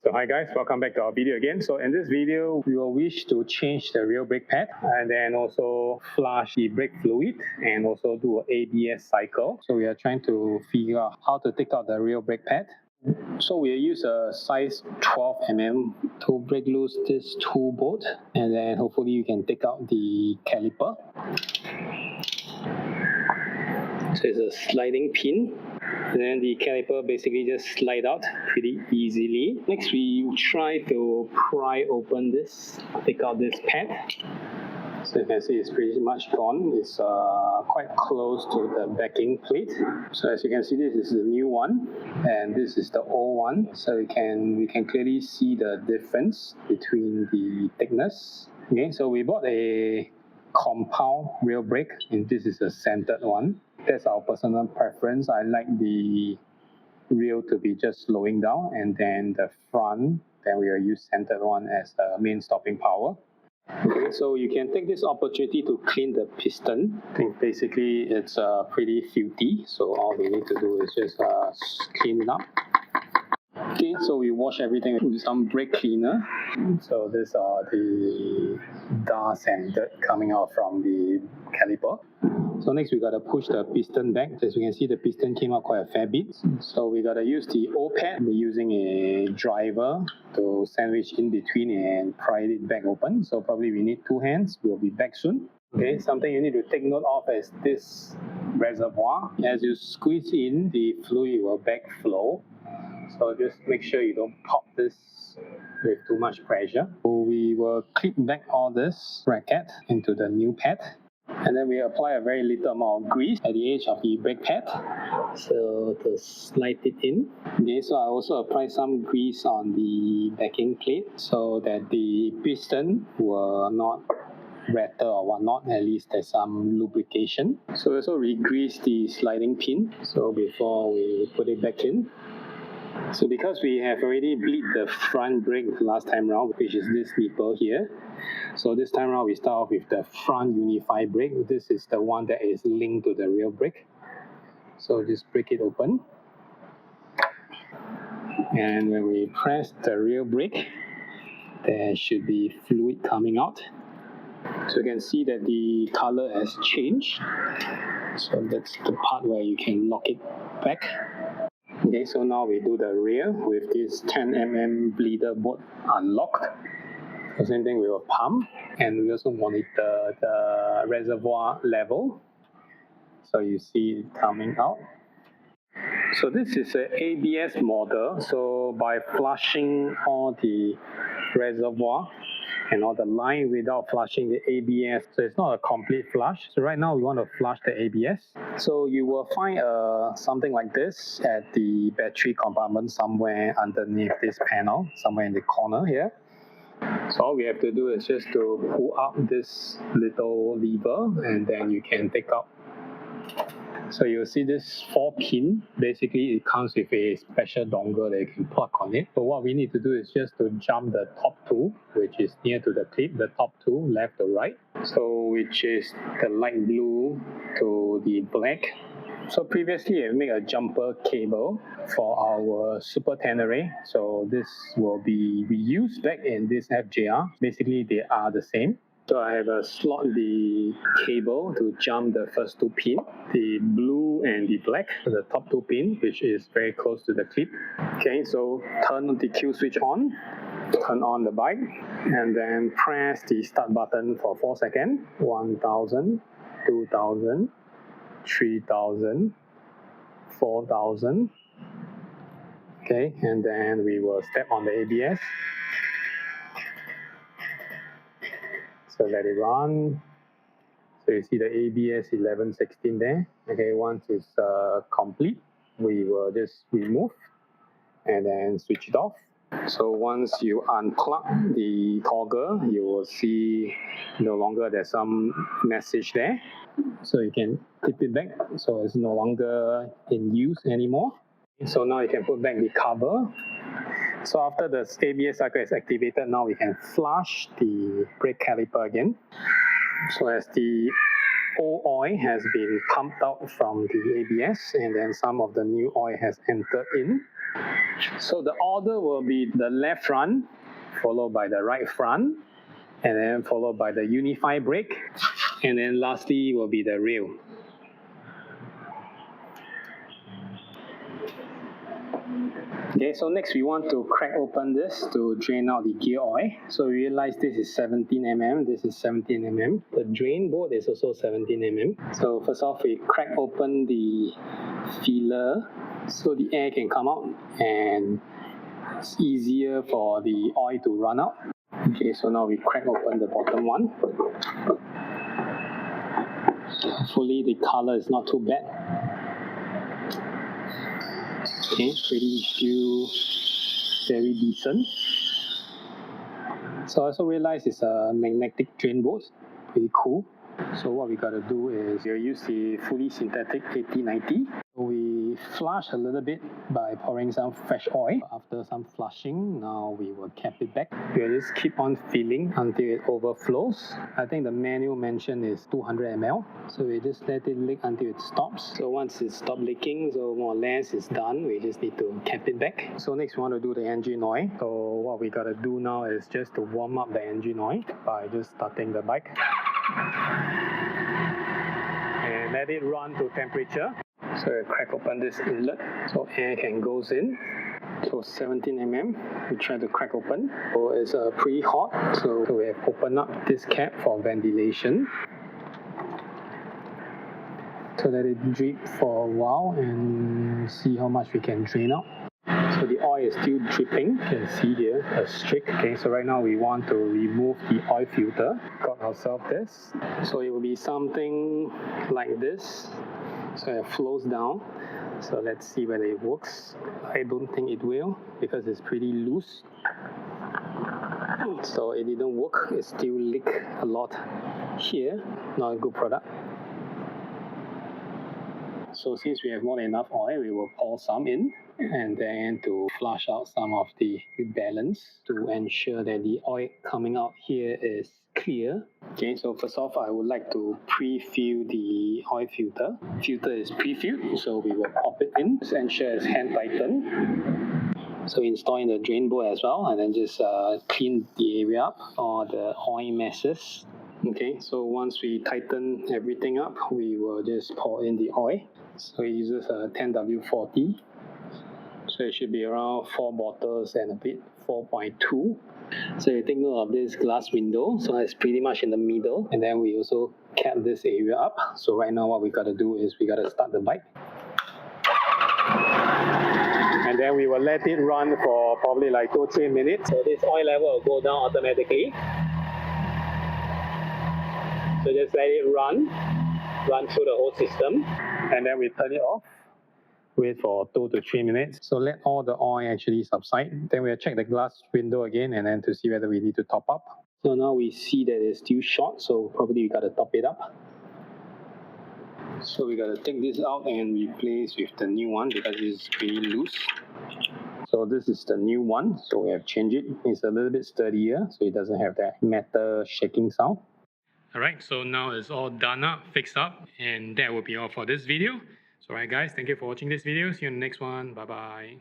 So hi guys, welcome back to our video again. So in this video, we will wish to change the rear brake pad and then also flush the brake fluid and also do an ABS cycle. So we are trying to figure out how to take out the rear brake pad. So we use a size 12 mm to break loose this tool bolt, and then hopefully you can take out the caliper. So it's a sliding pin, and then the caliper basically just slide out pretty easily. Next we try to pry open this, take out this pad. So you can see it's pretty much gone. It's quite close to the backing plate. So as you can see, this is the new one and this is the old one. So we can clearly see the difference between the thickness. Okay, so we bought a compound rear brake and this is a centered one. That's our personal preference. I like the rear to be just slowing down, and then the front, then we will use centered one as the main stopping power. Okay, so you can take this opportunity to clean the piston. I think basically it's pretty filthy, so all we need to do is just clean it up. Okay, so we wash everything with some brake cleaner. So these are the dust and dirt coming out from the caliper. So next we gotta push the piston back. As you can see, the piston came out quite a fair bit. So we gotta use the O pad. We're using a driver to sandwich in between and pry it back open. So probably we need 2 hands. We'll be back soon. Okay, something you need to take note of is this reservoir. As you squeeze in, the fluid will backflow. So just make sure you don't pop this with too much pressure. So we will clip back all this bracket into the new pad. And then we apply a very little amount of grease at the edge of the brake pad, so to slide it in. Okay, so I also apply some grease on the backing plate so that the piston will not rattle or whatnot. At least there's some lubrication. So we also re-grease the sliding pin, so before we put it back in. So because we have already bleed the front brake last time round, which is this nipple here, so this time around we start off with the front unified brake. This is the one that is linked to the rear brake. So just break it open. And when we press the rear brake, there should be fluid coming out. So you can see that the color has changed. So that's the part where you can lock it back. Okay, so now we do the rear with this 10 mm bleeder bolt unlocked. The same thing, we will pump, and we also monitor the reservoir level. So you see it coming out. So this is an ABS model. So by flushing all the reservoir and all the line without flushing the ABS, so it's not a complete flush. So right now we want to flush the ABS. So you will find something like this at the battery compartment somewhere underneath this panel, somewhere in the corner here. So all we have to do is just to pull up this little lever, and then you can take out. So you'll see this 4-pin. Basically, it comes with a special dongle that you can plug on it. So what we need to do is just to jump the top two, which is near to the clip, the top two, left to right. So which is the light blue to the black. So previously I made a jumper cable for our Super Tenere. So this will be reused back in this FJR. Basically they are the same. So I have slot the cable to jump the first 2 pins, the blue and the black, the top 2 pins, which is very close to the clip. Okay, so turn the Q switch on, turn on the bike, and then press the start button for 4 seconds. 1000, 2000, 3000, 4000. Okay, and then we will step on the ABS. So let it run. So you see the ABS 1116 there. Okay, once it's complete, we will just remove and then switch it off. So once you unplug the toggle, you will see no longer there's some message there. So you can clip it back, so it's no longer in use anymore. So now you can put back the cover. So after the ABS cycle is activated, now we can flush the brake caliper again. So as the old oil has been pumped out from the ABS, and then some of the new oil has entered in. So the order will be the left front, followed by the right front, and then followed by the unified brake, and then lastly will be the rail. Okay, so next we want to crack open this to drain out the gear oil. So we realize this is 17 mm, this is 17 mm. The drain board is also 17 mm. So first off, we crack open the feeler so the air can come out and it's easier for the oil to run out. Okay, so now we crack open the bottom one. Hopefully the color is not too bad. Okay, still very decent. So I also realized it's a magnetic drain board, pretty cool. So what we gotta do is we'll use the fully synthetic 8090. We flush a little bit by pouring some fresh oil. After some flushing, now we will cap it back. We'll just keep on filling until it overflows. I think the manual mention is 200 ml. So we just let it leak until it stops. So once it stops leaking, so more or less it's done. We just need to cap it back. So next we want to do the engine oil. So what we gotta do now is just to warm up the engine oil by just starting the bike. And let it run to temperature. So we crack open this inlet so air can goes in. So 17 mm, we try to crack open. So it's pretty hot, so we have opened up this cap for ventilation. So let it drip for a while and see how much we can drain out. So the oil is still dripping. You can see here a streak. Okay, so right now we want to remove the oil filter. Got ourselves this. So it will be something like this. So it flows down. So let's see whether it works. I don't think it will because it's pretty loose. So it didn't work. It still leaks a lot here. Not a good product. So since we have more than enough oil, we will pour some in and then to flush out some of the balance to ensure that the oil coming out here is clear. Okay, so first off, I would like to pre-fill the oil filter. Filter is pre-filled, so we will pop it in. Just ensure it's hand tightened. So install in the drain board as well, and then just clean the area up, all the oil messes. Okay, so once we tighten everything up, we will just pour in the oil. So it uses a 10W40. So it should be around 4 bottles and a bit, 4.2. So you take note of this glass window. So it's pretty much in the middle. And then we also cap this area up. So right now what we gotta do is we gotta start the bike. And then we will let it run for probably like 2-3 minutes. So this oil level will go down automatically. So just let it run through the whole system. And then we turn it off. Wait for 2 to 3 minutes. So let all the oil actually subside. Then we'll check the glass window again and then to see whether we need to top up. So now we see that it's still short, so probably we gotta top it up. So we gotta take this out and replace with the new one because it's pretty loose. So this is the new one, so we have changed it. It's a little bit sturdier, so it doesn't have that metal shaking sound. Alright, so now it's all done up, fixed up, and that will be all for this video. So alright guys, thank you for watching this video. See you in the next one. Bye bye.